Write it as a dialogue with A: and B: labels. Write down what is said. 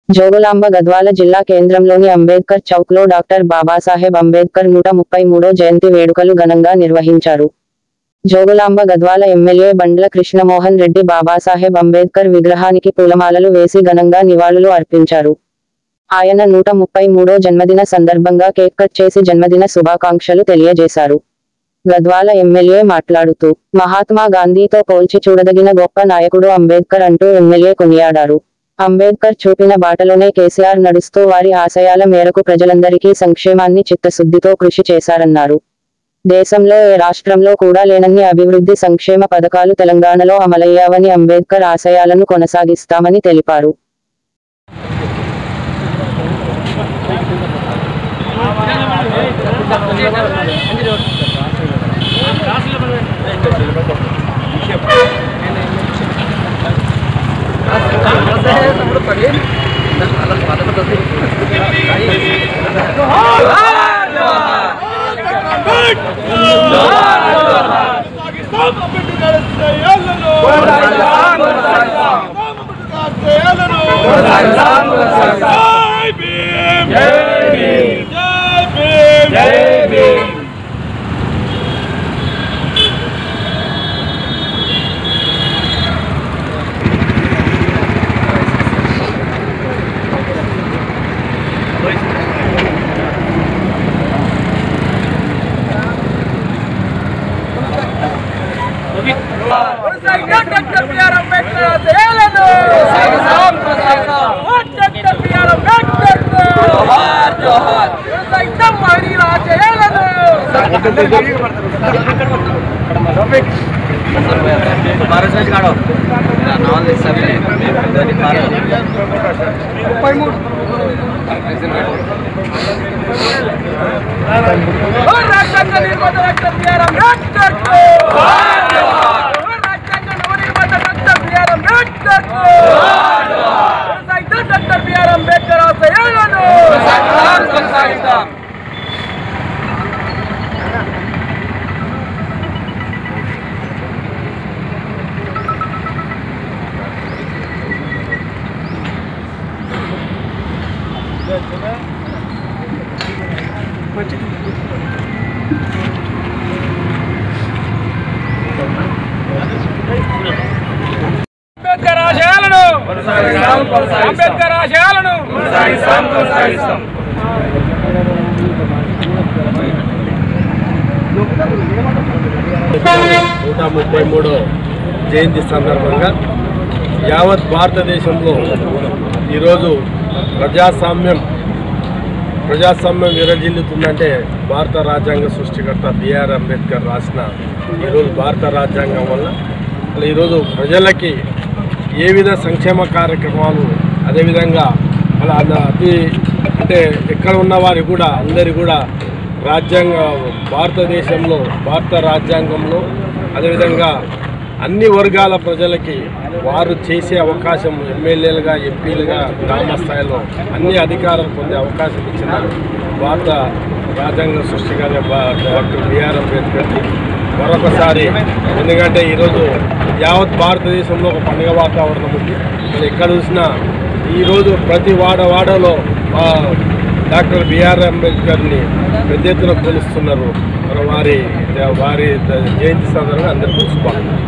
A: జోగులాంబ గద్వాల జిల్లా కేంద్రంలోని అంబేద్కర్ చౌక్లో డాక్టర్ బాబాసాహెబ్ అంబేద్కర్ 133వ జయంతి వేడుకలు ఘనంగా నిర్వహించారు. జోగులాంబ గద్వాల ఎమ్మెల్యే బండ్ల కృష్ణమోహన్ రెడ్డి బాబాసాహెబ్ అంబేద్కర్ విగ్రహానికి పూలమాలలు వేసి ఘనంగా నివాళులు అర్పించారు. ఆయన 133వ జన్మదిన సందర్భంగా కేక్ కట్ చేసి జన్మదిన శుభాకాంక్షలు తెలియజేశారు. గద్వాల ఎమ్మెల్యే మాట్లాడుతూ, మహాత్మా గాంధీతో పోల్చి చూడదగిన గొప్ప నాయకుడు అంబేద్కర్ అంటూ ఎమ్మెల్యే కొనియాడారు. అంబేద్కర్ చూపిన బాటలోనే కేసీఆర్ నడుస్తూ వారి ఆశయాల మేరకు ప్రజలందరికీ సంక్షేమాన్ని చిత్తశుద్ధితో కృషి చేశారన్నారు. దేశంలో ఏ రాష్ట్రంలో కూడా లేనన్ని అభివృద్ధి సంక్షేమ పథకాలు తెలంగాణలో అమలయ్యావని, అంబేద్కర్ ఆశయాలను కొనసాగిస్తామని తెలిపారు.
B: అంబేద్కర్ ఆశయాలను
C: 133వ జయంతి సందర్భంగా యావత్ భారతదేశంలో ఈరోజు ప్రజాస్వామ్యం విరజిల్లుతుందంటే భారత రాజ్యాంగ సృష్టికర్త బిఆర్ అంబేద్కర్ రాసిన ఈరోజు భారత రాజ్యాంగం వల్ల ఈరోజు ప్రజలకి ఏ విధ సంక్షేమ కార్యక్రమాలు, అదేవిధంగా అలా అంటే ఎక్కడ ఉన్న వారికి కూడా అందరి కూడా భారతదేశంలో భారత రాజ్యాంగంలో అదేవిధంగా అన్ని వర్గాల ప్రజలకి వారు చేసే అవకాశం, ఎమ్మెల్యేలుగా, ఎంపీలుగా, గ్రామ స్థాయిలో అన్ని అధికారాలు పొందే అవకాశం ఇచ్చిన భారత రాజ్యాంగ సృష్టికర్త డాక్టర్ బిఆర్ అంబేద్కర్ మరొకసారి, ఎందుకంటే ఈరోజు యావత్ భారతదేశంలో ఒక పండుగ వాతావరణం ఉంది. ఎక్కడ చూసినా ఈరోజు ప్రతి వాడలో డాక్టర్ బిఆర్ అంబేద్కర్ని పెద్ద ఎత్తున కొలుస్తున్నారు. వారి జయంతి సందర్భంగా అందరికీ శుభాకాంక్షలు.